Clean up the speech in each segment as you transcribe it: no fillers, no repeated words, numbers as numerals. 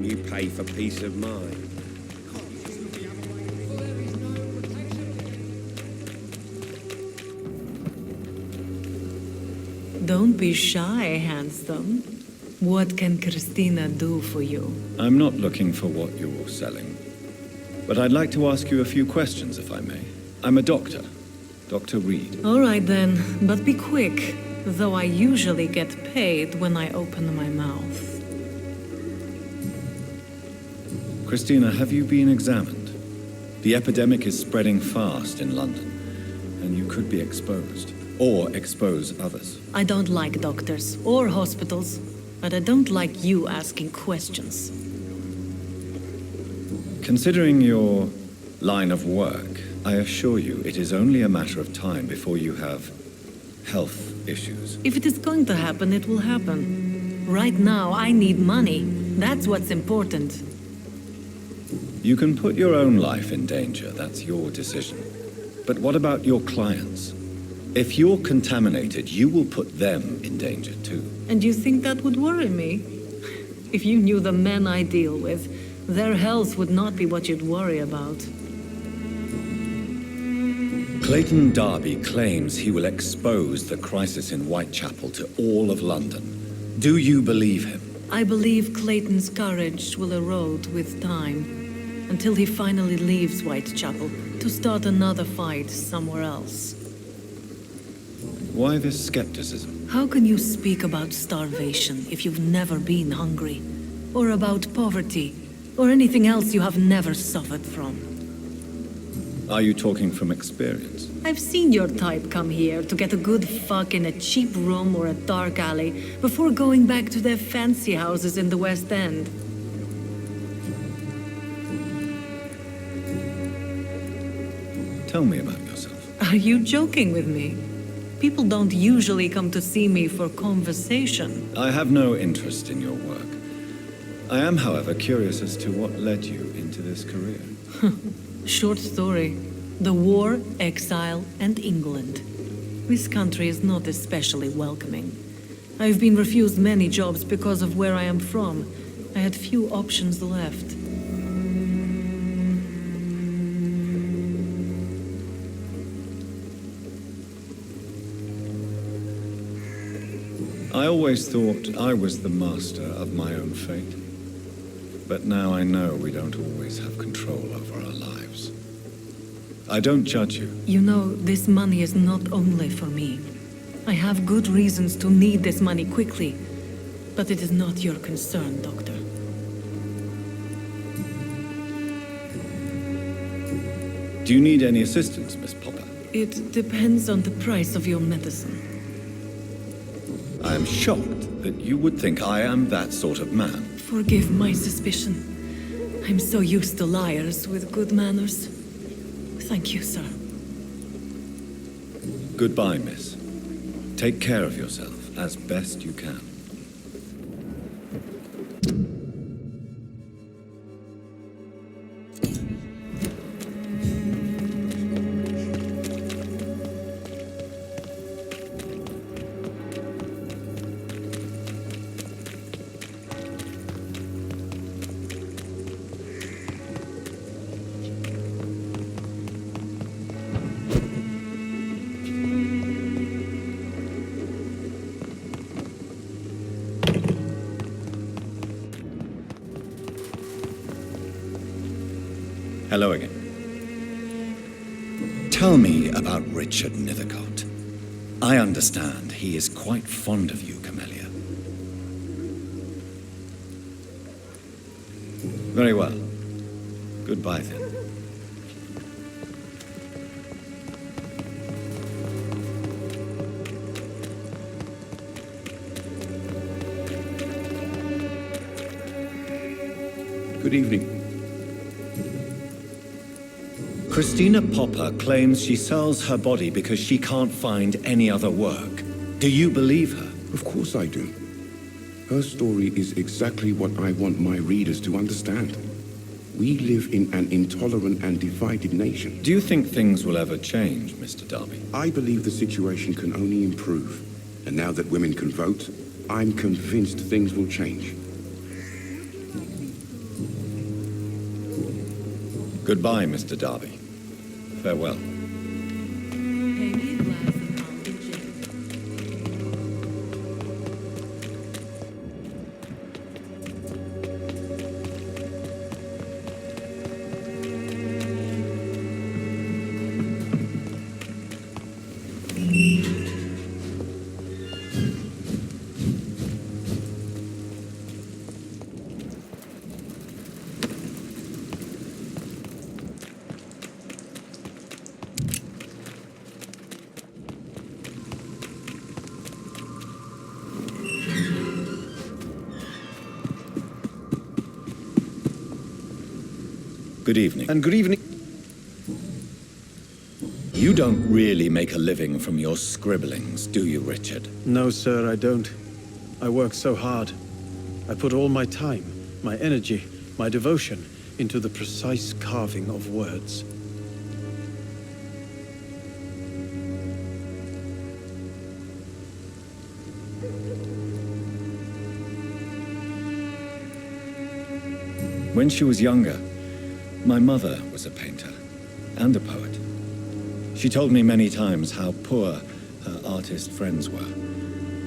You pay for peace of mind. Don't be shy, handsome. What can Christina do for you? I'm not looking for what you're selling. But I'd like to ask you a few questions, if I may. I'm a doctor. Dr. Reed. All right then, but be quick. Though I usually get paid when I open my mouth. Christina, have you been examined? The epidemic is spreading fast in London, and you could be exposed. Or expose others. I don't like doctors or hospitals, but I don't like you asking questions. Considering your line of work, I assure you it is only a matter of time before you have health issues. If it is going to happen, it will happen. Right now, I need money. That's what's important. You can put your own life in danger, that's your decision. But what about your clients? If you're contaminated, you will put them in danger too. And you think that would worry me? If you knew the men I deal with, their health would not be what you'd worry about. Clayton Darby claims he will expose the crisis in Whitechapel to all of London. Do you believe him? I believe Clayton's courage will erode with time, until he finally leaves Whitechapel to start another fight somewhere else. Why this skepticism? How can you speak about starvation if you've never been hungry? Or about poverty? Or anything else you have never suffered from? Are you talking from experience? I've seen your type come here to get a good fuck in a cheap room or a dark alley before going back to their fancy houses in the West End. Tell me about yourself. Are you joking with me? People don't usually come to see me for conversation. I have no interest in your work. I am, however, curious as to what led you into this career. Short story. The war, exile, and England. This country is not especially welcoming. I've been refused many jobs because of where I am from. I had few options left. I always thought I was the master of my own fate. But now I know we don't always have control over our lives. I don't judge you. You know, this money is not only for me. I have good reasons to need this money quickly. But it is not your concern, Doctor. Do you need any assistance, Miss Popper? It depends on the price of your medicine. I am shocked that you would think I am that sort of man. Forgive my suspicion. I'm so used to liars with good manners. Thank you, sir. Goodbye, miss. Take care of yourself as best you can. Hello again. Tell me about Richard Nethercott. I understand he is quite fond of you, Camellia. Very well. Goodbye then. Good evening. Christina Popper claims she sells her body because she can't find any other work. Do you believe her? Of course I do. Her story is exactly what I want my readers to understand. We live in an intolerant and divided nation. Do you think things will ever change, Mr. Darby? I believe the situation can only improve. And now that women can vote, I'm convinced things will change. Goodbye, Mr. Darby. Farewell. Pay me a glass of pumpkin gin. Good evening. And good evening. You don't really make a living from your scribblings, do you, Richard? No, sir, I don't. I work so hard. I put all my time, my energy, my devotion into the precise carving of words. When she was younger, my mother was a painter and a poet. She told me many times how poor her artist friends were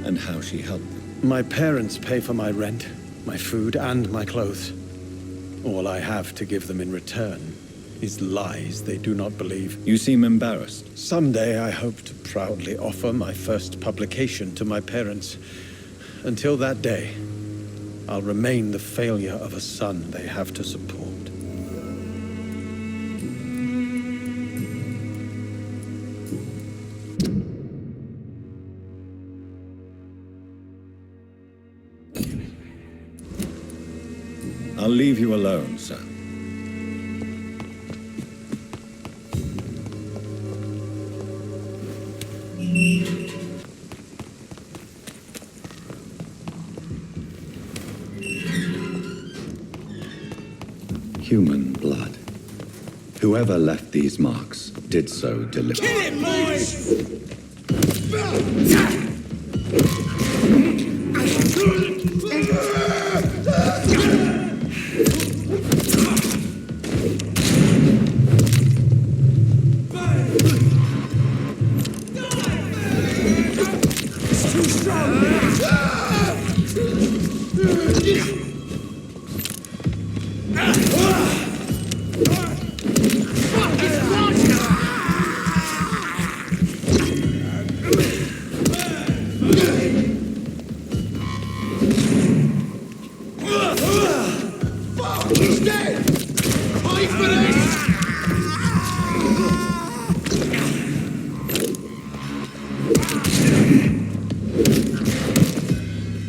and how she helped them. My parents pay for my rent, my food, and my clothes. All I have to give them in return is lies they do not believe. You seem embarrassed. Someday I hope to proudly offer my first publication to my parents. Until that day, I'll remain the failure of a son they have to support. I'll leave you alone, sir. Human blood. Whoever left these marks did so deliberately.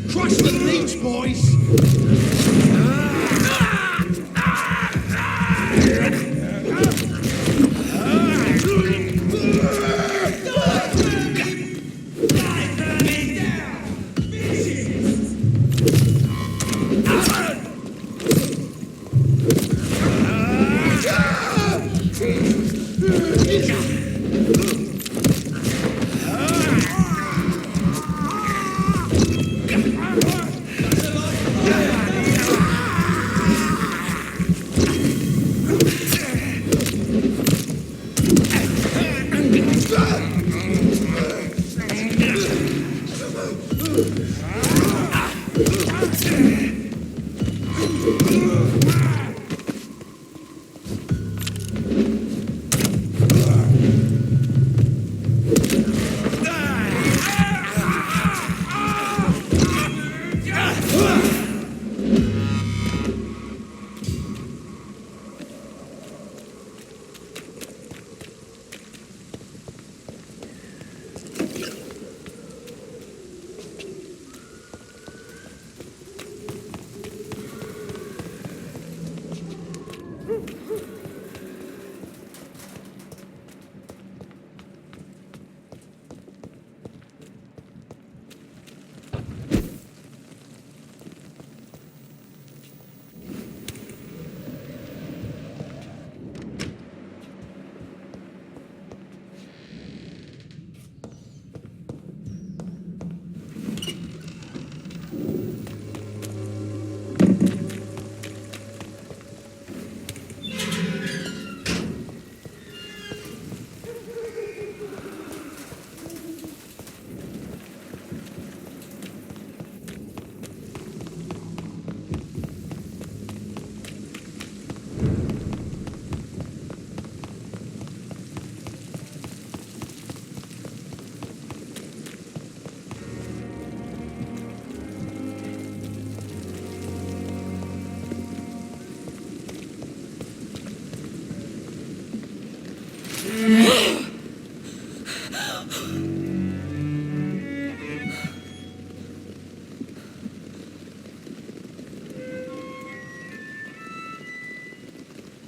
Trust the leech, boys!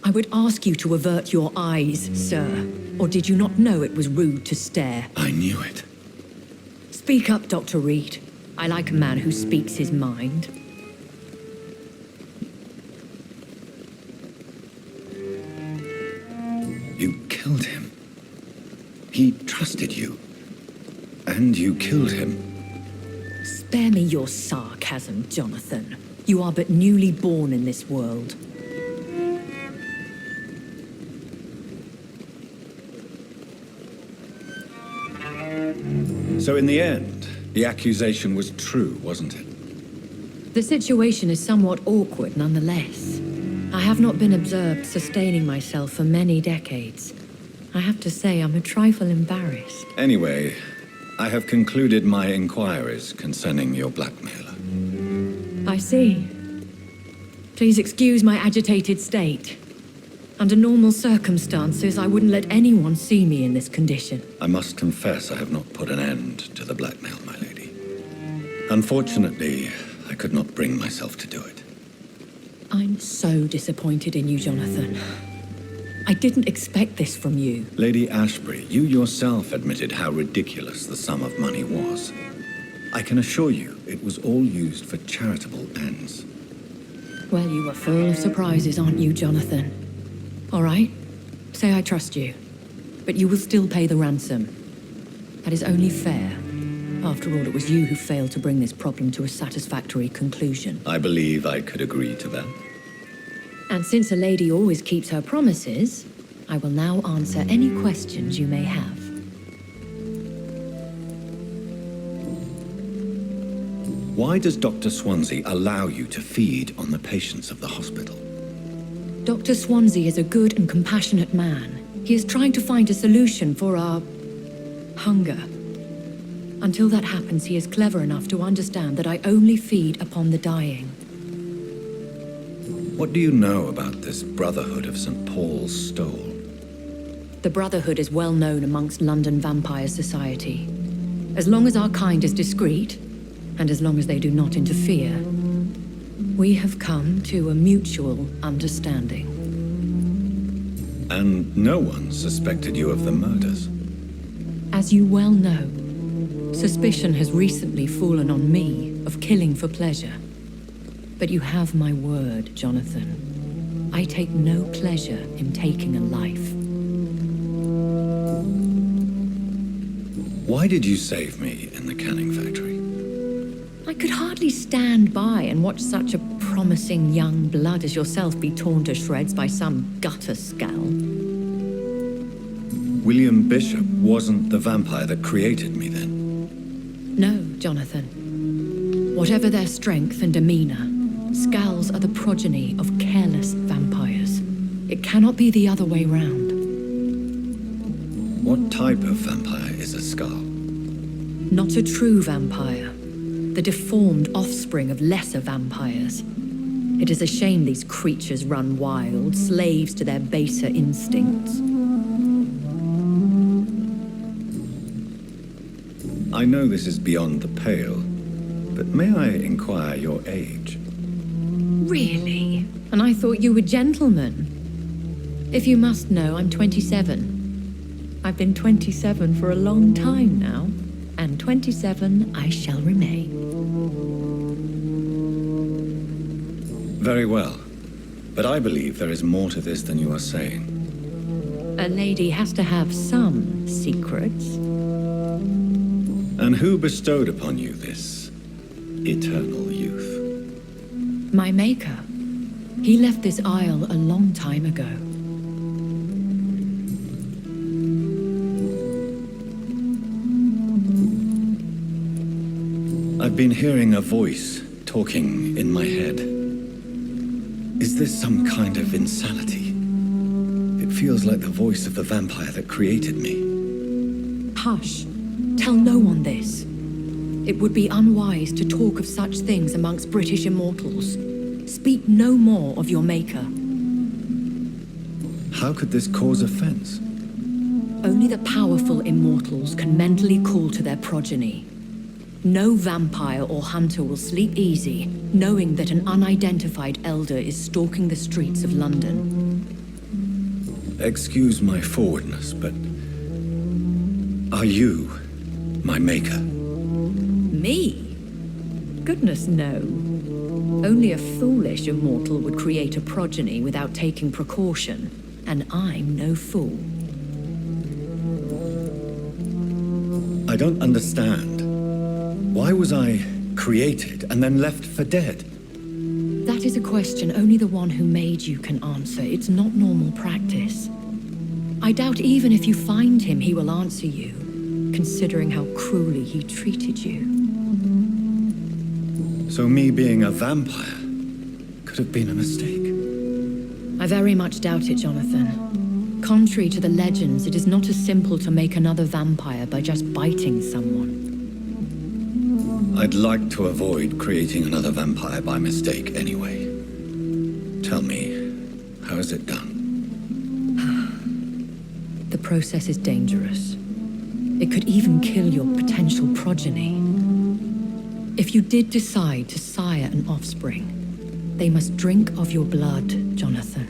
I would ask you to avert your eyes, sir. Or did you not know it was rude to stare? I knew it. Speak up, Dr. Reed. I like a man who speaks his mind. You killed him. He trusted you. And you killed him. Spare me your sarcasm, Jonathan. You are but newly born in this world. So in the end, the accusation was true, wasn't it? The situation is somewhat awkward nonetheless. I have not been observed sustaining myself for many decades. I have to say I'm a trifle embarrassed. Anyway, I have concluded my inquiries concerning your blackmailer. I see. Please excuse my agitated state. Under normal circumstances, I wouldn't let anyone see me in this condition. I must confess I have not put an end to the blackmail, my lady. Unfortunately, I could not bring myself to do it. I'm so disappointed in you, Jonathan. I didn't expect this from you. Lady Ashbury, you yourself admitted how ridiculous the sum of money was. I can assure you it was all used for charitable ends. Well, you are full of surprises, aren't you, Jonathan? All right, say I trust you, but you will still pay the ransom. That is only fair. After all, it was you who failed to bring this problem to a satisfactory conclusion. I believe I could agree to that. And since a lady always keeps her promises, I will now answer any questions you may have. Why does Dr. Swansea allow you to feed on the patients of the hospital? Dr. Swansea is a good and compassionate man. He is trying to find a solution for our hunger. Until that happens, he is clever enough to understand that I only feed upon the dying. What do you know about this Brotherhood of St. Paul's Stole? The Brotherhood is well known amongst London Vampire Society. As long as our kind is discreet, and as long as they do not interfere, we have come to a mutual understanding. And no one suspected you of the murders? As you well know, suspicion has recently fallen on me of killing for pleasure. But you have my word, Jonathan. I take no pleasure in taking a life. Why did you save me in the canning factory? I could hardly stand by and watch such a promising young blood as yourself be torn to shreds by some gutter scowl. William Bishop wasn't the vampire that created me then? No, Jonathan. Whatever their strength and demeanor, Scowls are the progeny of careless vampires. It cannot be the other way round. What type of vampire is a Skull? Not a true vampire. The deformed offspring of lesser vampires. It is a shame these creatures run wild, slaves to their baser instincts. I know this is beyond the pale, but may I inquire your age? Really? And I thought you were gentlemen. If you must know, I'm 27. I've been 27 for a long time now, and 27 I shall remain. Very well, but I believe there is more to this than you are saying. A lady has to have some secrets. And who bestowed upon you this eternal youth? My maker. He left this isle a long time ago. I've been hearing a voice talking in my head. Is this some kind of insanity? It feels like the voice of the vampire that created me. Hush. Tell no one this. It would be unwise to talk of such things amongst British immortals. Speak no more of your maker. How could this cause offense? Only Only the powerful immortals can mentally call to their progeny. No vampire or hunter will sleep easy, knowing that an unidentified elder is stalking the streets of London. Excuse my forwardness, but are you my maker? Me? Goodness, no. Only a foolish immortal would create a progeny without taking precaution, and I'm no fool. I don't understand. Why was I created and then left for dead? That is a question only the one who made you can answer. It's not normal practice. I doubt even if you find him, he will answer you, considering how cruelly he treated you. So me being a vampire could have been a mistake. I very much doubt it, Jonathan. Contrary to the legends, it is not as simple to make another vampire by just biting someone. I'd like to avoid creating another vampire by mistake anyway. Tell me, how is it done? The process is dangerous. It could even kill your potential progeny. If you did decide to sire an offspring, they must drink of your blood, Jonathan.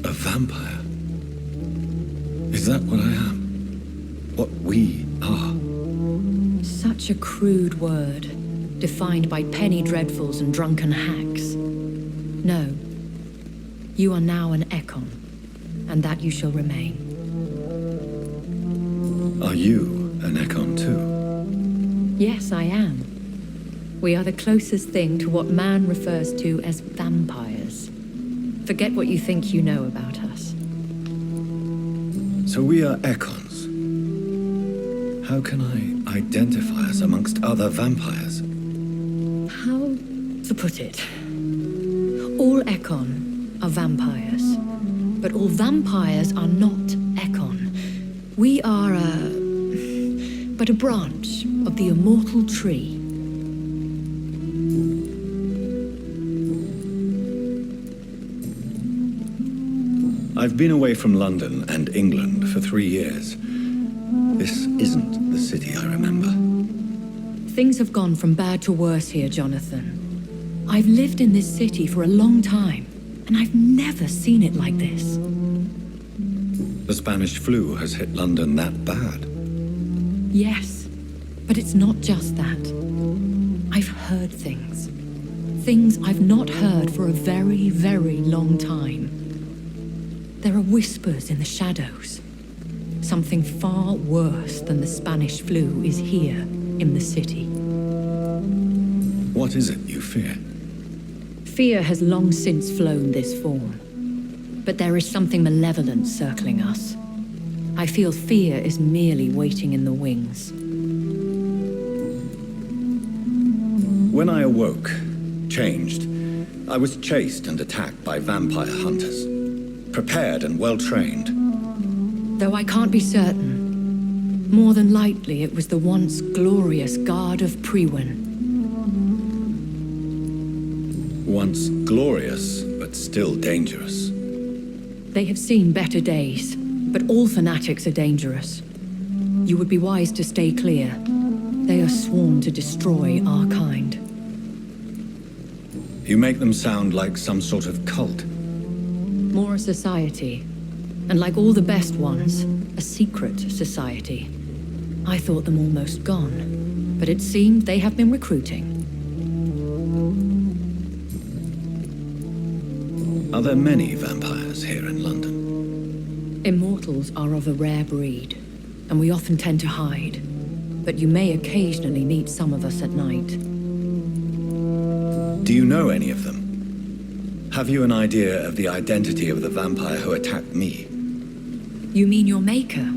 A vampire? Is that what I am? What we are? Such a crude word, defined by penny dreadfuls and drunken hacks. No. You are now an Ekon, and that you shall remain. Are you an Ekon too? Yes, I am. We are the closest thing to what man refers to as vampires. Forget what you think you know about us. So we are Ekons. How can I identify us amongst other vampires? How to put it? All Ekon are vampires, but all vampires are not Ekon. We are but a branch of the immortal tree. I've been away from London and England for 3 years. This isn't the city I remember. Things have gone from bad to worse here, Jonathan. I've lived in this city for a long time, and I've never seen it like this. The Spanish flu has hit London that bad. Yes, but it's not just that. I've heard things. Things I've not heard for a very, very long time. There are whispers in the shadows. Something far worse than the Spanish flu is here in the city. What is it you fear? Fear has long since flown this form. But there is something malevolent circling us. I feel fear is merely waiting in the wings. When I awoke, changed, I was chased and attacked by vampire hunters. Prepared and well-trained. Though I can't be certain, more than likely it was the once glorious Guard of Priwen. Once glorious, but still dangerous. They have seen better days, but all fanatics are dangerous. You would be wise to stay clear. They are sworn to destroy our kind. You make them sound like some sort of cult. More a society. And like all the best ones, a secret society. I thought them almost gone, but it seemed they have been recruiting. Are there many vampires here in London? Immortals are of a rare breed, and we often tend to hide. But you may occasionally meet some of us at night. Do you know any of them? Have you an idea of the identity of the vampire who attacked me? You mean your maker?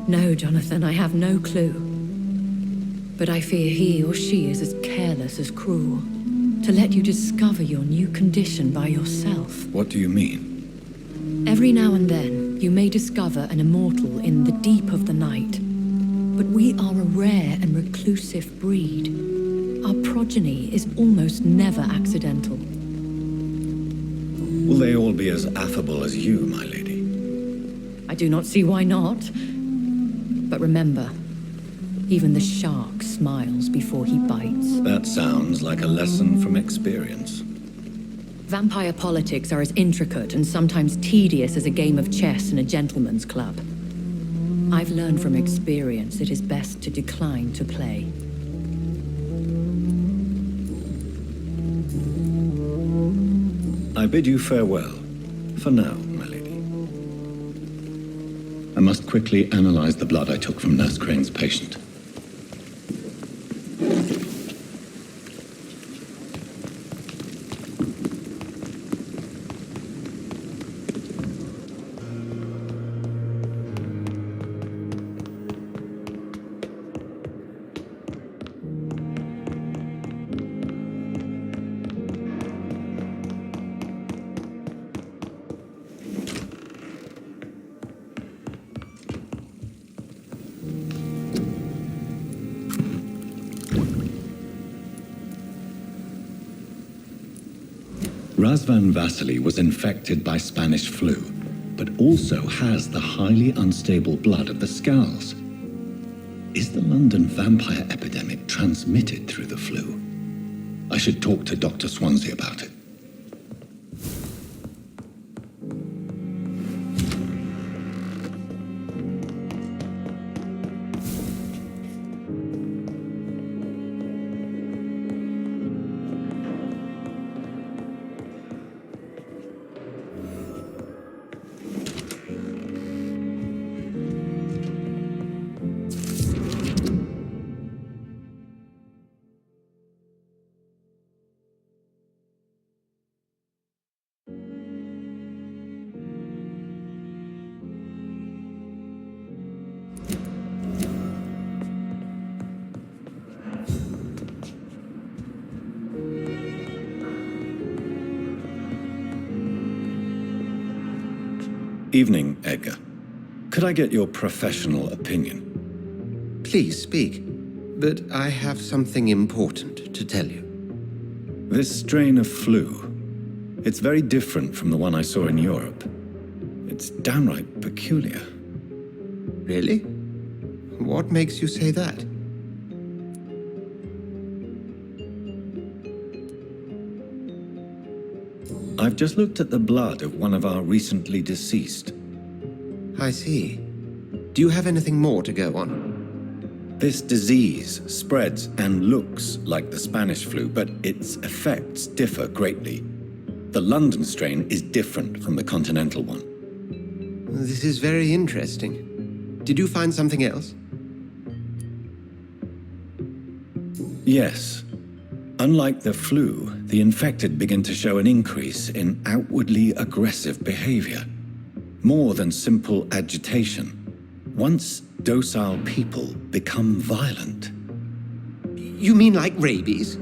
No, Jonathan, I have no clue. But I fear he or she is as careless as cruel. To let you discover your new condition by yourself. What do you mean? Every now and then, you may discover an immortal in the deep of the night. But we are a rare and reclusive breed. Our progeny is almost never accidental. Will they all be as affable as you, my lady? I do not see why not. But remember, even the shark smiles before he bites. That sounds like a lesson from experience. Vampire politics are as intricate and sometimes tedious as a game of chess in a gentleman's club. I've learned from experience it is best to decline to play. I bid you farewell, for now, my lady. I must quickly analyze the blood I took from Nurse Crane's patient. Razvan Vasily was infected by Spanish flu, but also has the highly unstable blood of the Skulls. Is the London vampire epidemic transmitted through the flu? I should talk to Dr. Swansea about it. Evening, Edgar. Could I get your professional opinion? Please speak, but I have something important to tell you. This strain of flu, it's very different from the one I saw in Europe. It's downright peculiar. Really? What makes you say that? I've just looked at the blood of one of our recently deceased. I see. Do you have anything more to go on? This disease spreads and looks like the Spanish flu, but its effects differ greatly. The London strain is different from the continental one. This is very interesting. Did you find something else? Yes. Unlike the flu, the infected begin to show an increase in outwardly aggressive behavior. More than simple agitation. Once docile people become violent. You mean like rabies?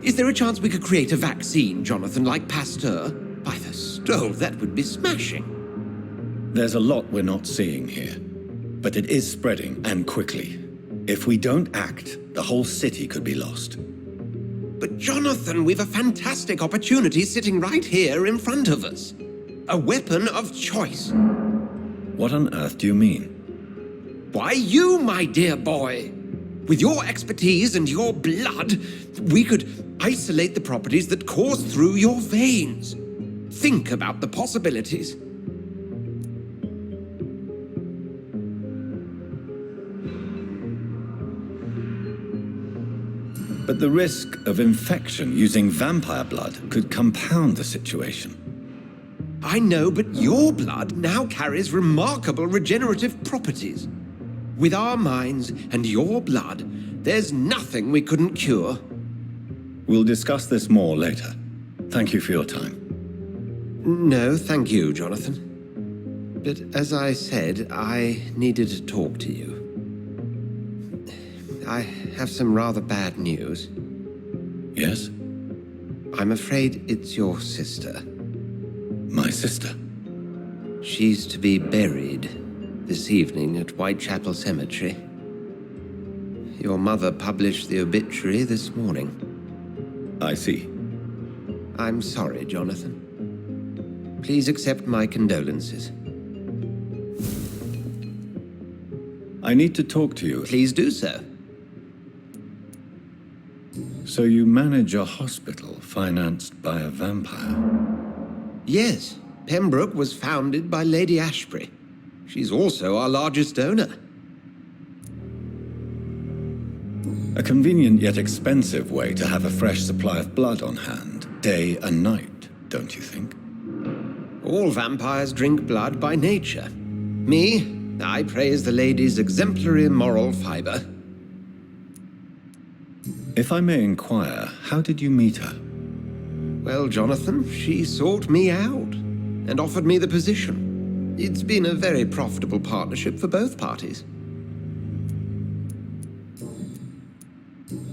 Is there a chance we could create a vaccine, Jonathan, like Pasteur? By the stole, that would be smashing. There's a lot we're not seeing here. But it is spreading, and quickly. If we don't act, the whole city could be lost. But Jonathan, we've a fantastic opportunity sitting right here in front of us. A weapon of choice. What on earth do you mean? Why, you, my dear boy. With your expertise and your blood, we could isolate the properties that course through your veins. Think about the possibilities. But the risk of infection using vampire blood could compound the situation. I know, but your blood now carries remarkable regenerative properties. With our minds and your blood, there's nothing we couldn't cure. We'll discuss this more later. Thank you for your time. No, thank you, Jonathan. But as I said, I needed to talk to you. I have some rather bad news. Yes? I'm afraid it's your sister. My sister? She's to be buried this evening at Whitechapel Cemetery. Your mother published the obituary this morning. I see. I'm sorry, Jonathan. Please accept my condolences. I need to talk to you. Please do so. So you manage a hospital financed by a vampire? Yes, Pembroke was founded by Lady Ashbury. She's also our largest donor. A convenient yet expensive way to have a fresh supply of blood on hand, day and night, don't you think? All vampires drink blood by nature. Me, I praise the lady's exemplary moral fiber. If I may inquire, how did you meet her? Well, Jonathan, she sought me out and offered me the position. It's been a very profitable partnership for both parties.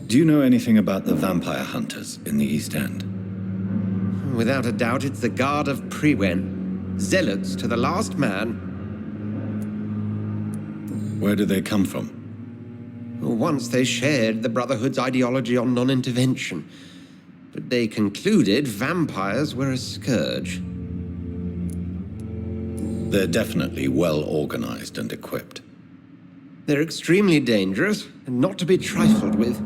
Do you know anything about the vampire hunters in the East End? Without a doubt, it's the Guard of Priwen. Zealots to the last man. Where do they come from? Once they shared the Brotherhood's ideology on non-intervention, but they concluded vampires were a scourge. They're definitely well organized and equipped. They're extremely dangerous and not to be trifled with.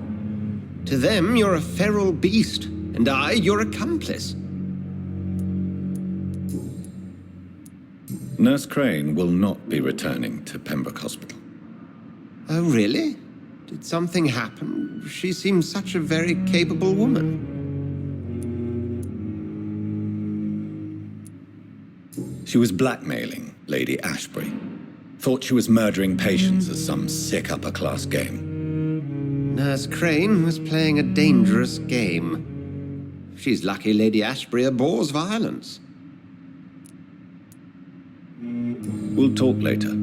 To them, you're a feral beast, and I, your accomplice. Nurse Crane will not be returning to Pembroke Hospital. Oh, really? Did something happen? She seems such a very capable woman. She was blackmailing Lady Ashbury. Thought she was murdering patients as some sick upper-class game. Nurse Crane was playing a dangerous game. She's lucky Lady Ashbury abhors violence. We'll talk later.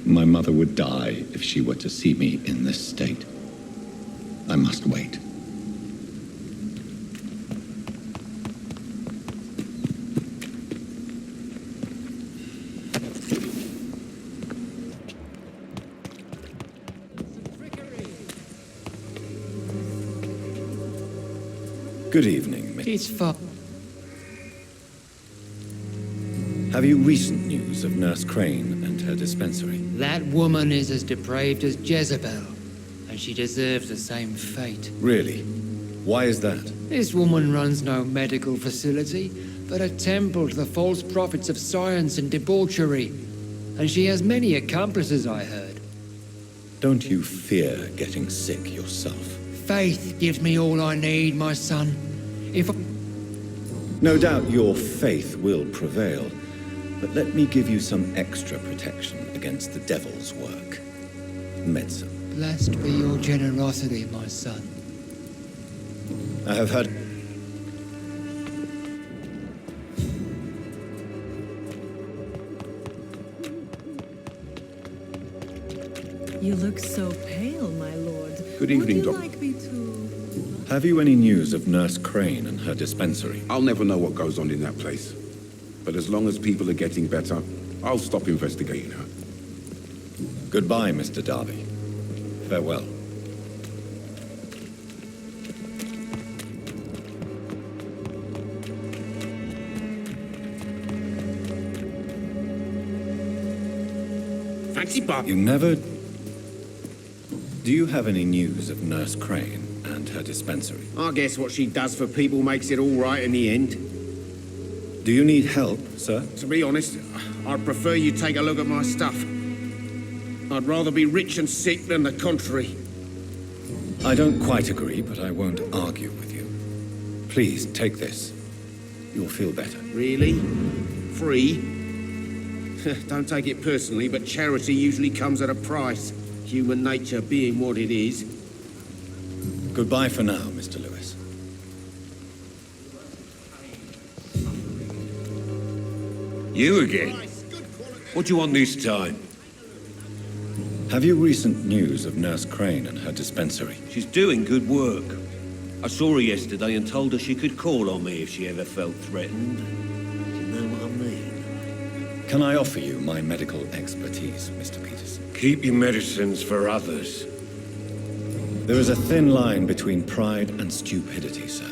My mother would die if she were to see me in this state. I must wait. Good evening, Miss. It's for... Have you recent news of Nurse Crane and her her dispensary. That woman is as depraved as Jezebel, and she deserves the same fate. Really? Why is that? This woman runs no medical facility, but a temple to the false prophets of science and debauchery. And she has many accomplices, I heard. Don't you fear getting sick yourself? Faith gives me all I need, my son. If I... No doubt your faith will prevail, but let me give you some extra protection against the devil's work. Medicine. Blessed be your generosity, my son. I have heard... You look so pale, my lord. Good evening, Would you Doc. like me to... Have you any news of Nurse Crane and her dispensary? I'll never know what goes on in that place. But as long as people are getting better, I'll stop investigating her. Goodbye, Mr. Darby. Farewell. Fancy bar. You never... Do you have any news of Nurse Crane and her dispensary? I guess what she does for people makes it all right in the end. Do you need help, sir? To be honest, I'd prefer you take a look at my stuff. I'd rather be rich and sick than the contrary. I don't quite agree, but I won't argue with you. Please, take this. You'll feel better. Really? Free? Don't take it personally, but charity usually comes at a price. Human nature being what it is. Goodbye for now, Mr. Lewis. You again? What do you want this time? Have you recent news of Nurse Crane and her dispensary? She's doing good work. I saw her yesterday and told her she could call on me if she ever felt threatened. Do you know what I mean? Can I offer you my medical expertise, Mr. Peterson? Keep your medicines for others. There is a thin line between pride and stupidity, sir.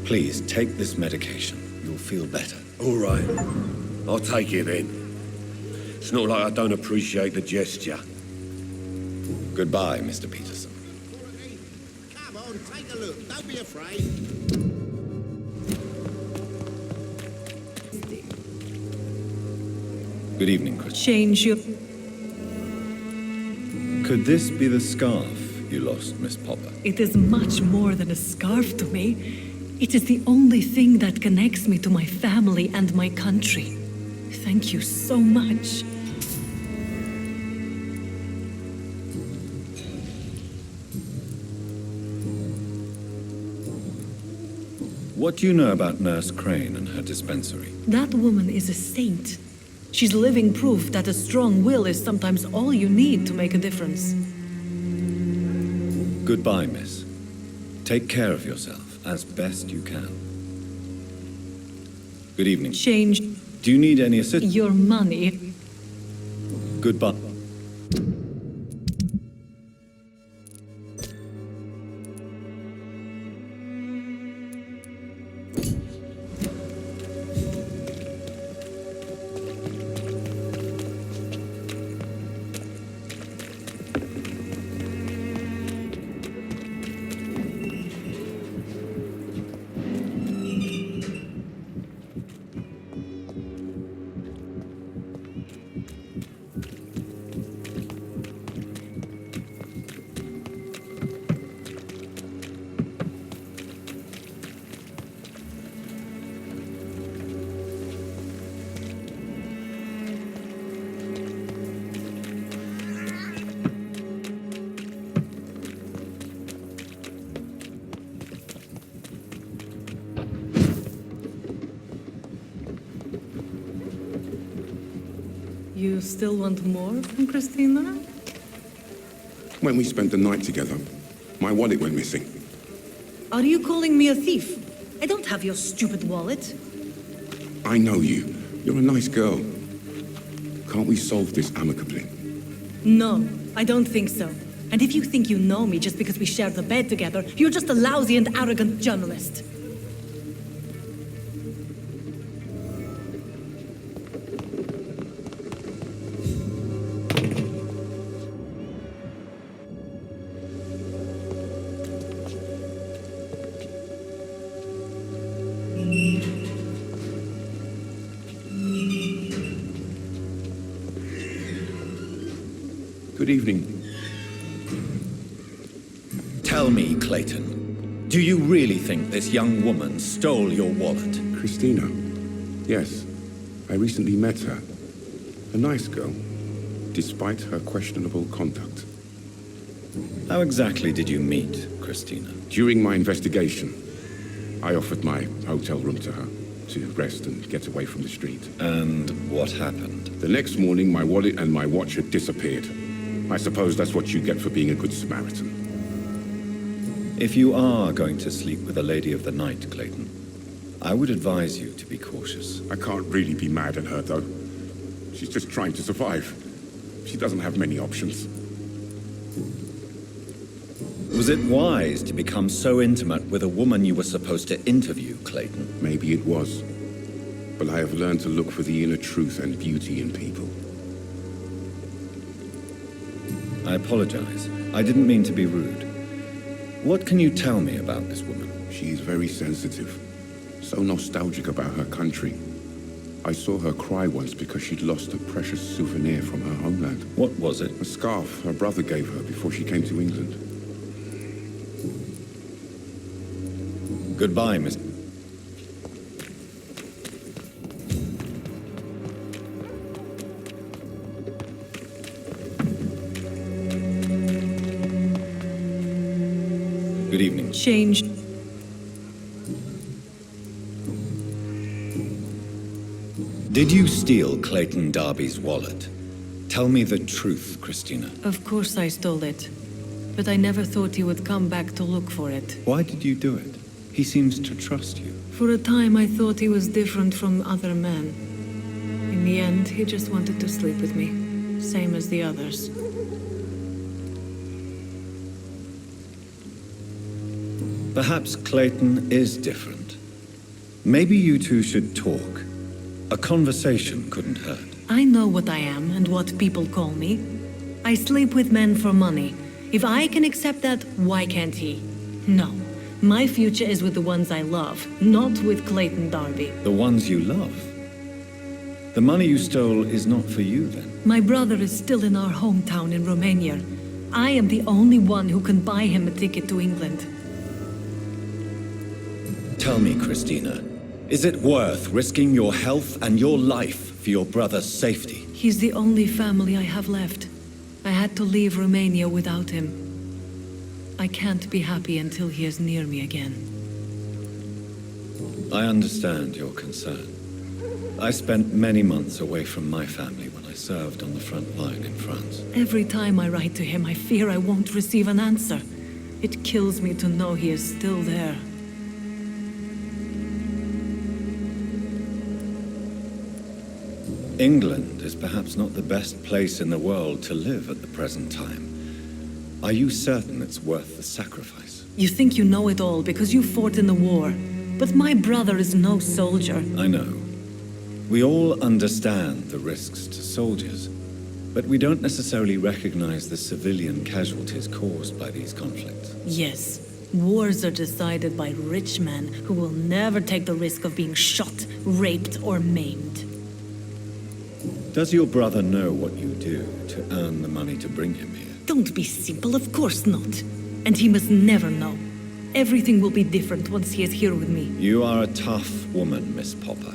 Please, take this medication. You'll feel better. All right. I'll take it then. It's not like I don't appreciate the gesture. Goodbye, Mr. Peterson. Come on, take a look. Don't be afraid. Good evening, Chris. Change your... Could this be the scarf you lost, Miss Popper? It is much more than a scarf to me. It is the only thing that connects me to my family and my country. Thank you so much. What do you know about Nurse Crane and her dispensary? That woman is a saint. She's living proof that a strong will is sometimes all you need to make a difference. Goodbye, miss. Take care of yourself as best you can. Good evening. Change Do you need any assistance? your money. Goodbye. You still want more from Christina? When we spent the night together, my wallet went missing. Are you calling me a thief? I don't have your stupid wallet. I know you. You're a nice girl. Can't we solve this amicably? No, I don't think so. And if you think you know me just because we share the bed together, you're just a lousy and arrogant journalist. Good evening. Tell me, Clayton, do you really think this young woman stole your wallet? Christina. Yes. I recently met her. A nice girl, despite her questionable conduct. How exactly did you meet Christina? During my investigation, I offered my hotel room to her to rest and get away from the street. And what happened? The next morning, my wallet and my watch had disappeared. I suppose that's what you get for being a good Samaritan. If you are going to sleep with a lady of the night, Clayton, I would advise you to be cautious. I can't really be mad at her, though. She's just trying to survive. She doesn't have many options. Was it wise to become so intimate with a woman you were supposed to interview, Clayton? Maybe it was. But I have learned to look for the inner truth and beauty in people. I apologize. I didn't mean to be rude. What can you tell me about this woman? She's very sensitive. So nostalgic about her country. I saw her cry once because she'd lost a precious souvenir from her homeland. What was it? A scarf her brother gave her before she came to England. Goodbye, Miss... Good evening. Change. Did you steal Clayton Darby's wallet? Tell me the truth, Christina. Of course I stole it. But I never thought he would come back to look for it. Why did you do it? He seems to trust you. For a time I thought he was different from other men. In the end, he just wanted to sleep with me. Same as the others. Perhaps Clayton is different. Maybe you two should talk. A conversation couldn't hurt. I know what I am and what people call me. I sleep with men for money. If I can accept that, why can't he? No. My future is with the ones I love, not with Clayton Darby. The ones you love? The money you stole is not for you, then? My brother is still in our hometown in Romania. I am the only one who can buy him a ticket to England. Tell me, Christina, is it worth risking your health and your life for your brother's safety? He's the only family I have left. I had to leave Romania without him. I can't be happy until he is near me again. I understand your concern. I spent many months away from my family when I served on the front line in France. Every time I write to him, I fear I won't receive an answer. It kills me to know he is still there. England is perhaps not the best place in the world to live at the present time. Are you certain it's worth the sacrifice? You think you know it all because you fought in the war. But my brother is no soldier. I know. We all understand the risks to soldiers, but we don't necessarily recognize the civilian casualties caused by these conflicts. Yes. Wars are decided by rich men who will never take the risk of being shot, raped, or maimed. Does your brother know what you do to earn the money to bring him here? Don't be simple, of course not. And he must never know. Everything will be different once he is here with me. You are a tough woman, Miss Popper.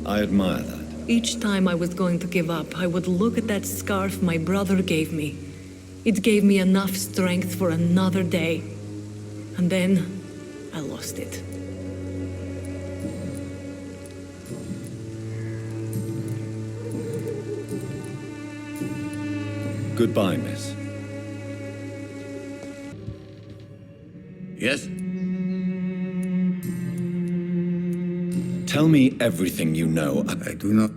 I admire that. Each time I was going to give up, I would look at that scarf my brother gave me. It gave me enough strength for another day. And then, I lost it. Goodbye, miss. Yes? Tell me everything you know. I do not...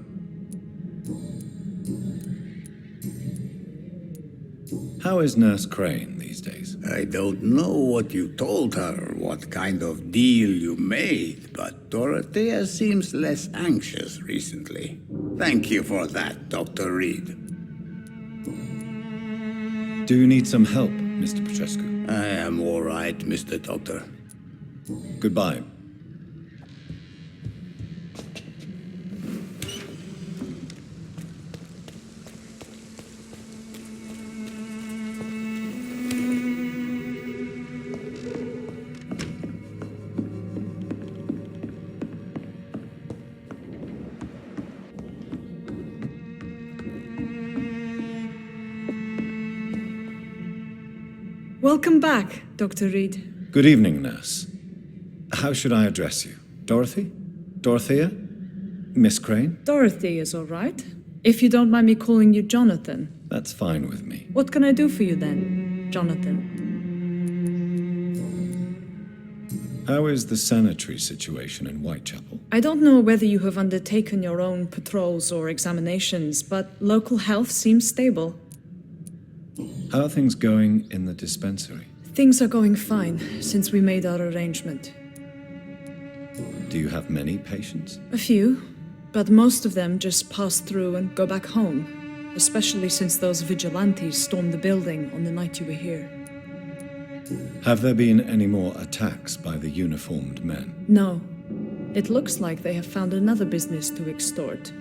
How is Nurse Crane these days? I don't know what you told her, what kind of deal you made, but Dorothea seems less anxious recently. Thank you for that, Dr. Reed. Do you need some help, Mr. Petrescu? I am all right, Mr. Doctor. Goodbye. Welcome back, Dr. Reed. Good evening, nurse. How should I address you? Dorothy? Dorothea? Miss Crane? Dorothy is all right. If you don't mind me calling you Jonathan. That's fine with me. What can I do for you then, Jonathan? How is the sanitary situation in Whitechapel? I don't know whether you have undertaken your own patrols or examinations, but local health seems stable. How are things going in the dispensary? Things are going fine since we made our arrangement. Do you have many patients? A few, but most of them just pass through and go back home, especially since those vigilantes stormed the building on the night you were here. Have there been any more attacks by the uniformed men? No. It looks like they have found another business to extort.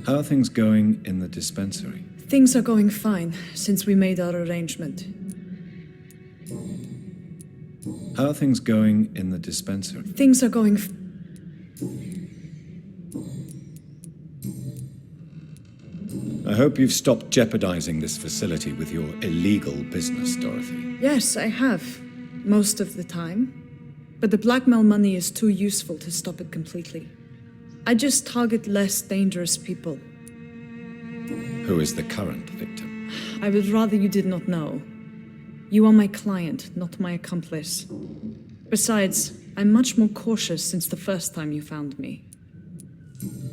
How are things going in the dispensary? Things are going fine since we made our arrangement. How are things going in the dispensary? Things are going I hope you've stopped jeopardizing this facility with your illegal business, Dorothy. Yes, I have. Most of the time. But the blackmail money is too useful to stop it completely. I just target less dangerous people. Who is the current victim? I would rather you did not know. You are my client, not my accomplice. Besides, I'm much more cautious since the first time you found me.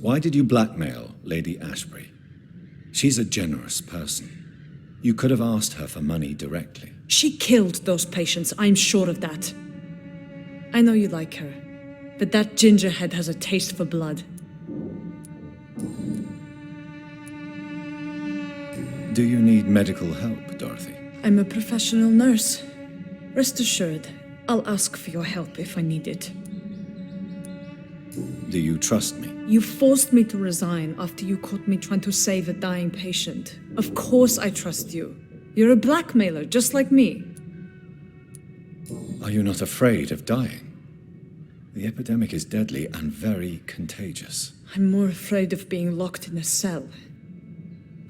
Why did you blackmail Lady Ashbury? She's a generous person. You could have asked her for money directly. She killed those patients, I'm sure of that. I know you like her, but that gingerhead has a taste for blood. Do you need medical help, Dorothy? I'm a professional nurse. Rest assured, I'll ask for your help if I need it. Do you trust me? You forced me to resign after you caught me trying to save a dying patient. Of course I trust you. You're a blackmailer, just like me. Are you not afraid of dying? The epidemic is deadly and very contagious. I'm more afraid of being locked in a cell.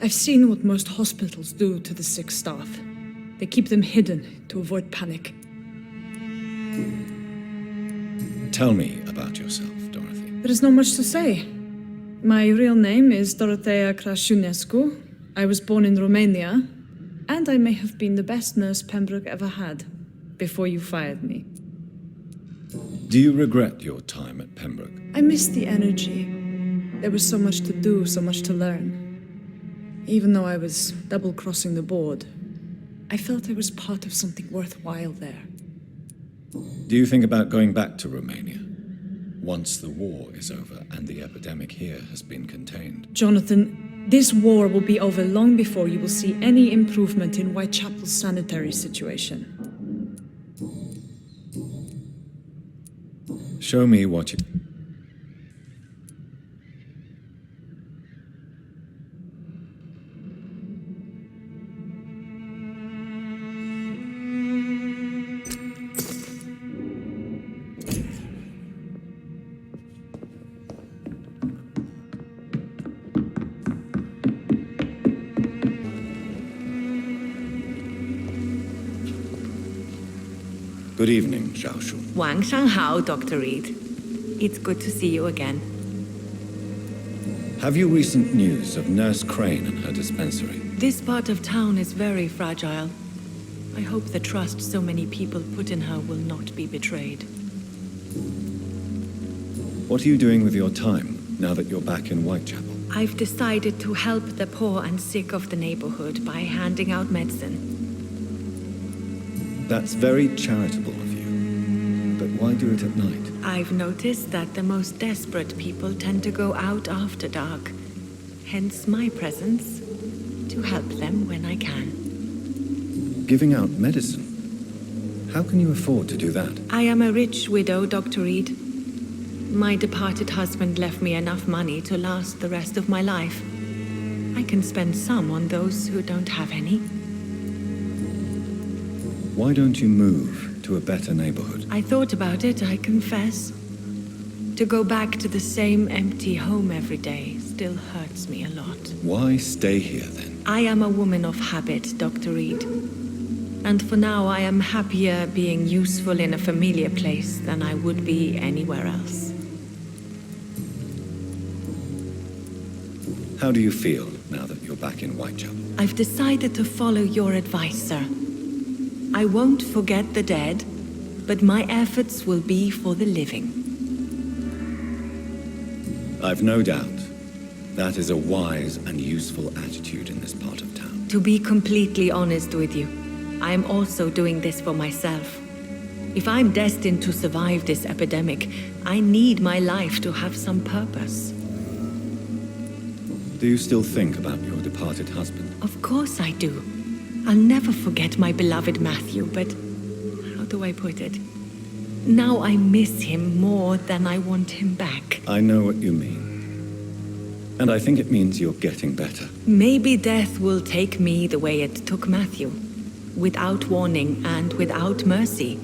I've seen what most hospitals do to the sick staff. They keep them hidden to avoid panic. Tell me about yourself, Dorothy. There is not much to say. My real name is Dorothea Crasciunescu. I was born in Romania, and I may have been the best nurse Pembroke ever had, before you fired me. Do you regret your time at Pembroke? I miss the energy. There was so much to do, so much to learn. Even though I was double-crossing the board, I felt I was part of something worthwhile there. Do you think about going back to Romania? Once the war is over and the epidemic here has been contained. Jonathan, this war will be over long before you will see any improvement in Whitechapel's sanitary situation. Show me what you... Good evening, Zhao Shu. 晚上好, Dr. Reed. It's good to see you again. Have you recent news of Nurse Crane and her dispensary? This part of town is very fragile. I hope the trust so many people put in her will not be betrayed. What are you doing with your time now that you're back in Whitechapel? I've decided to help the poor and sick of the neighborhood by handing out medicine. That's very charitable of you. But why do it at night? I've noticed that the most desperate people tend to go out after dark. Hence my presence, to help them when I can. Giving out medicine? How can you afford to do that? I am a rich widow, Dr. Reed. My departed husband left me enough money to last the rest of my life. I can spend some on those who don't have any. Why don't you move to a better neighborhood? I thought about it, I confess. To go back to the same empty home every day still hurts me a lot. Why stay here then? I am a woman of habit, Dr. Reed. And for now, I am happier being useful in a familiar place than I would be anywhere else. How do you feel now that you're back in Whitechapel? I've decided to follow your advice, sir. I won't forget the dead, but my efforts will be for the living. I've no doubt that is a wise and useful attitude in this part of town. To be completely honest with you, I am also doing this for myself. If I'm destined to survive this epidemic, I need my life to have some purpose. Do you still think about your departed husband? Of course I do. I'll never forget my beloved Matthew, but how do I put it? Now I miss him more than I want him back. I know what you mean. And I think it means you're getting better. Maybe death will take me the way it took Matthew, without warning and without mercy.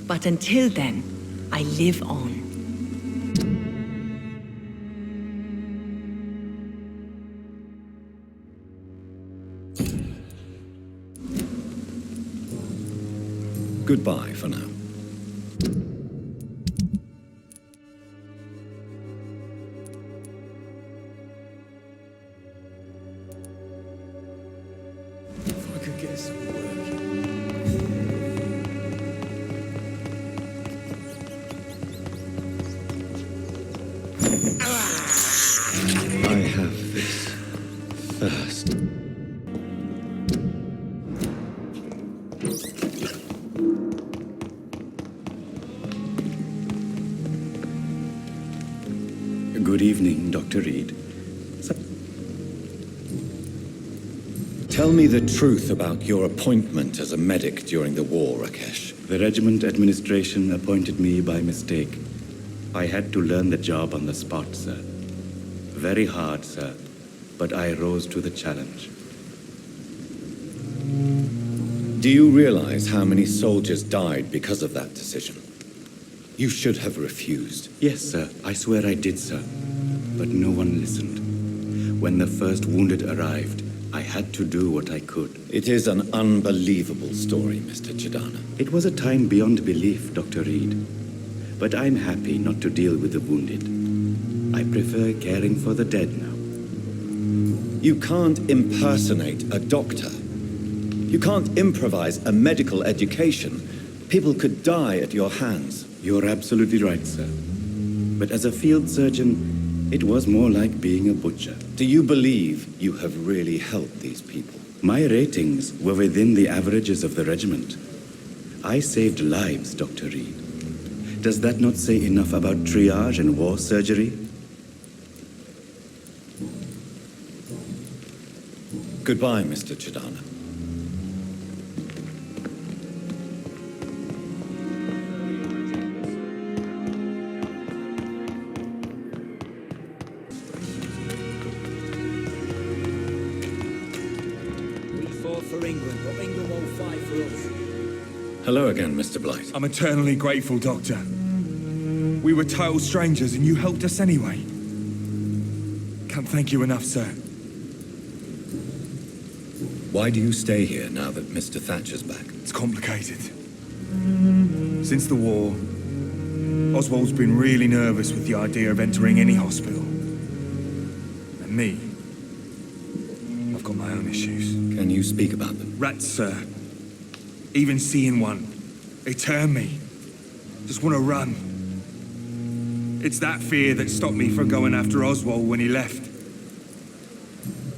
But until then, I live on. Goodbye for now. If I could get some work. I have this thirst. Good evening, Dr. Reed. Tell me the truth about your appointment as a medic during the war, Rakesh. The regiment administration appointed me by mistake. I had to learn the job on the spot, sir. Very hard, sir, but I rose to the challenge. Do you realize how many soldiers died because of that decision? You should have refused. Yes, sir. I swear I did, sir. But no one listened. When the first wounded arrived, I had to do what I could. It is an unbelievable story, Mr. Chidana. It was a time beyond belief, Dr. Reed. But I'm happy not to deal with the wounded. I prefer caring for the dead now. You can't impersonate a doctor. You can't improvise a medical education. People could die at your hands. You're absolutely right, sir. But as a field surgeon, it was more like being a butcher. Do you believe you have really helped these people? My ratings were within the averages of the regiment. I saved lives, Dr. Reed. Does that not say enough about triage and war surgery? Goodbye, Mr. Chidana. For England, but England won't fight for us. Hello again, Mr. Blight. I'm eternally grateful, Doctor. We were total strangers and you helped us anyway. Can't thank you enough, sir. Why do you stay here now that Mr. Thatcher's back? It's complicated. Since the war, Oswald's been really nervous with the idea of entering any hospital. And me, I've got my own issues. Can you speak about them? Rats, sir. Even seeing one, they turn me. Just want to run. It's that fear that stopped me from going after Oswald when he left.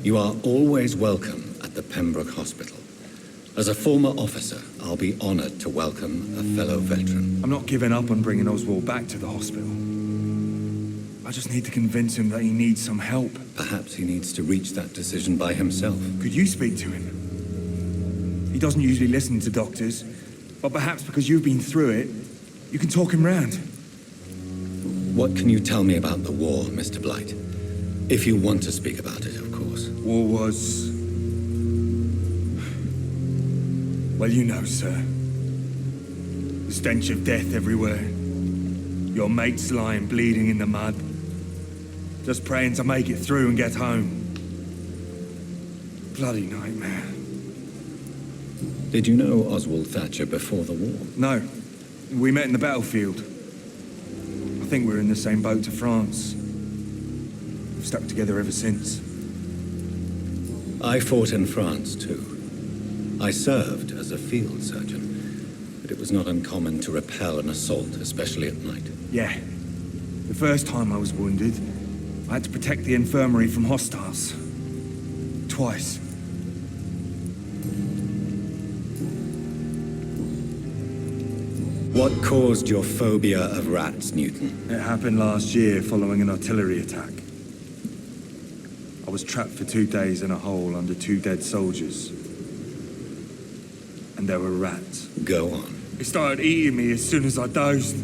You are always welcome at the Pembroke Hospital. As a former officer, I'll be honored to welcome a fellow veteran. I'm not giving up on bringing Oswald back to the hospital. I just need to convince him that he needs some help. Perhaps he needs to reach that decision by himself. Could you speak to him? He doesn't usually listen to doctors, but perhaps because you've been through it, you can talk him round. What can you tell me about the war, Mr. Blight? If you want to speak about it, of course. War was... well, you know, sir. The stench of death everywhere. Your mates lying bleeding in the mud. Just praying to make it through and get home. bloody nightmare. Did you know Oswald Thatcher before the war? No. We met in the battlefield. I think we're in the same boat to France. We've stuck together ever since. I fought in France, too. I served as a field surgeon, but it was not uncommon to repel an assault, especially at night. Yeah. The first time I was wounded, I had to protect the infirmary from hostiles. Twice. What caused your phobia of rats, Newton? It happened last year following an artillery attack. I was trapped for 2 days in a hole under 2 dead soldiers. And there were rats. Go on. They started eating me as soon as I dozed.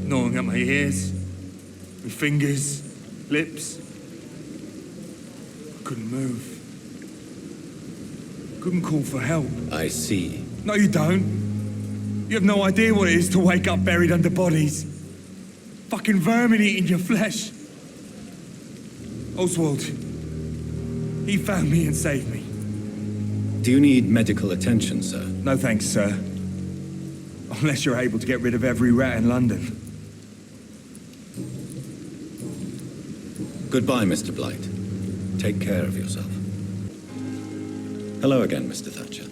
Gnawing at my ears, my fingers, lips. I couldn't move. Couldn't call for help. I see. No, you don't. You have no idea what it is to wake up buried under bodies. Fucking vermin eating your flesh. Oswald. He found me and saved me. Do you need medical attention, sir? No thanks, sir. Unless you're able to get rid of every rat in London. Goodbye, Mr. Blight. Take care of yourself. Hello again, Mr. Thatcher.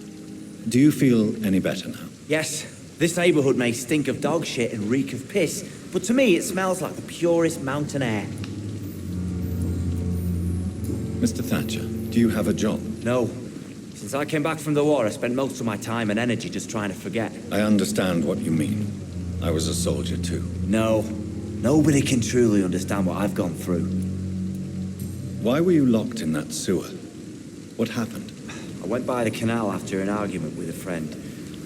Do you feel any better now? Yes. This neighborhood may stink of dog shit and reek of piss, but to me it smells like the purest mountain air. Mr. Thatcher, do you have a job? No. Since I came back from the war, I spent most of my time and energy just trying to forget. I understand what you mean. I was a soldier too. No. Nobody can truly understand what I've gone through. Why were you locked in that sewer? What happened? I went by the canal after an argument with a friend.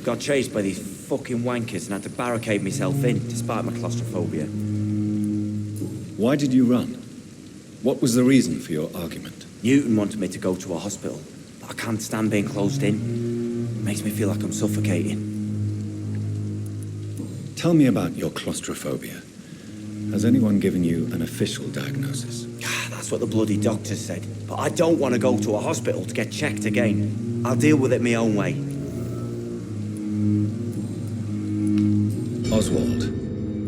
Got chased by these fucking wankers and had to barricade myself in, despite my claustrophobia. Why did you run? What was the reason for your argument? Newton wanted me to go to a hospital, but I can't stand being closed in. It makes me feel like I'm suffocating. Tell me about your claustrophobia. Has anyone given you an official diagnosis? That's what the bloody doctor said. But I don't want to go to a hospital to get checked again. I'll deal with it my own way. Oswald,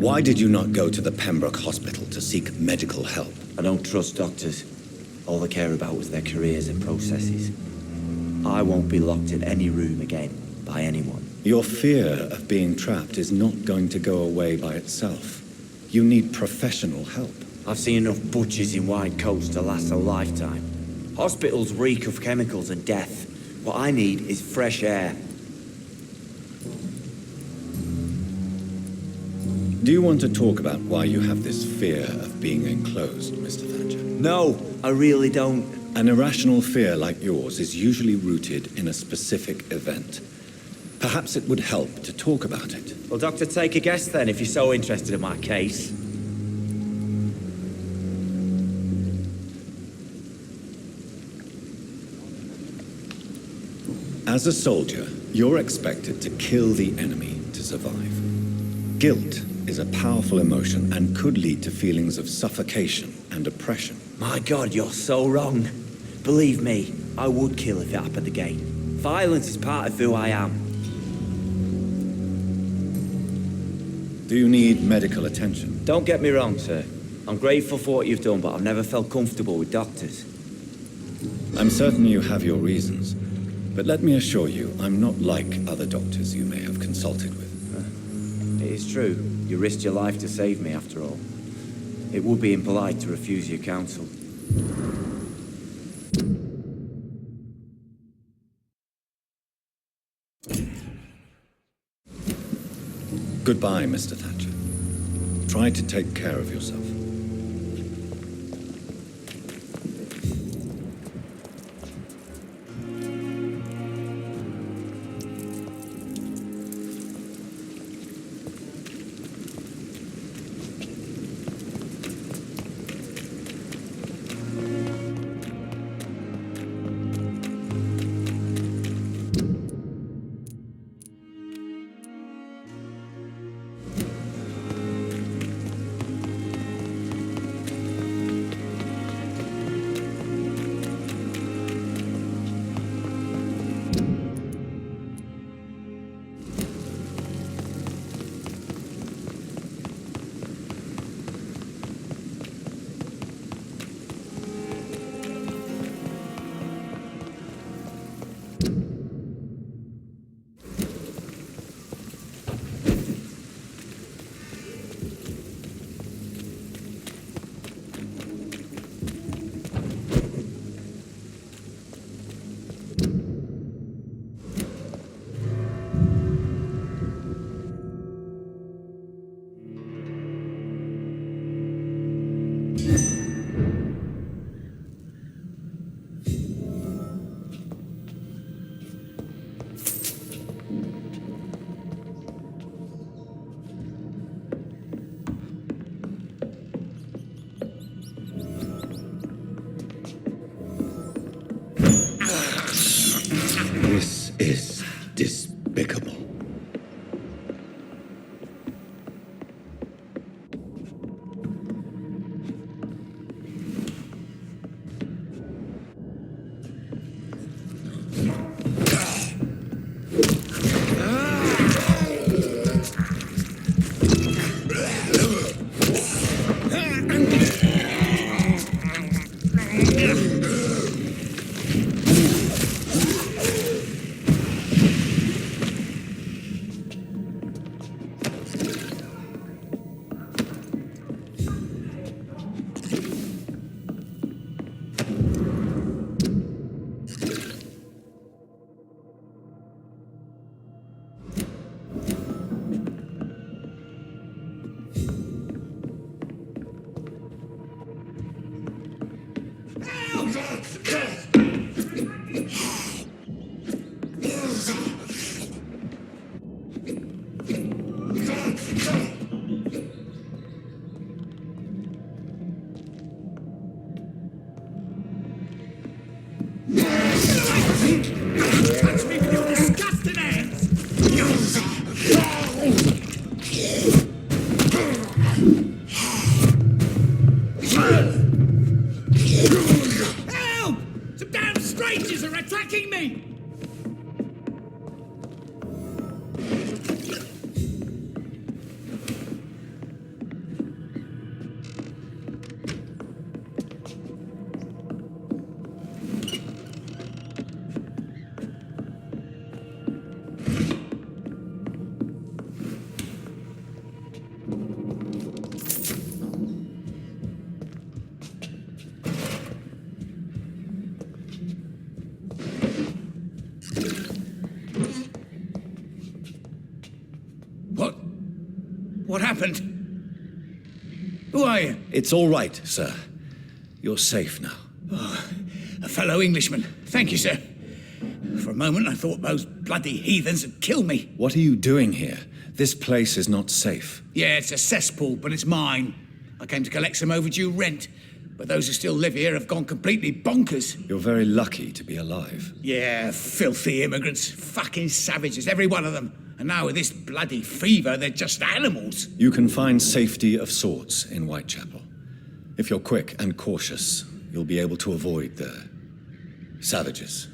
why did you not go to the Pembroke Hospital to seek medical help? I don't trust doctors. All they care about was their careers and processes. I won't be locked in any room again by anyone. Your fear of being trapped is not going to go away by itself. You need professional help. I've seen enough butchers in white coats to last a lifetime. Hospitals reek of chemicals and death. What I need is fresh air. Do you want to talk about why you have this fear of being enclosed, Mr. Thatcher? No, I really don't. An irrational fear like yours is usually rooted in a specific event. Perhaps it would help to talk about it. Well, Doctor, take a guess then, if you're so interested in my case. As a soldier, you're expected to kill the enemy to survive. Guilt is a powerful emotion and could lead to feelings of suffocation and oppression. My God, you're so wrong. Believe me, I would kill if it happened again. Violence is part of who I am. Do you need medical attention? Don't get me wrong, sir. I'm grateful for what you've done, but I've never felt comfortable with doctors. I'm certain you have your reasons, but let me assure you, I'm not like other doctors you may have consulted with. It is true. You risked your life to save me, after all. It would be impolite to refuse your counsel. Goodbye, Mr. Thatcher. Try to take care of yourself. What happened? Who are you? It's all right, sir. You're safe now. Oh, a fellow Englishman. Thank you, sir. For a moment, I thought those bloody heathens had killed me. What are you doing here? This place is not safe. Yeah, it's a cesspool, but it's mine. I came to collect some overdue rent, but those who still live here have gone completely bonkers. You're very lucky to be alive. Yeah, filthy immigrants. Fucking savages, every one of them. And now with this bloody fever, they're just animals. You can find safety of sorts in Whitechapel. If you're quick and cautious, you'll be able to avoid the savages.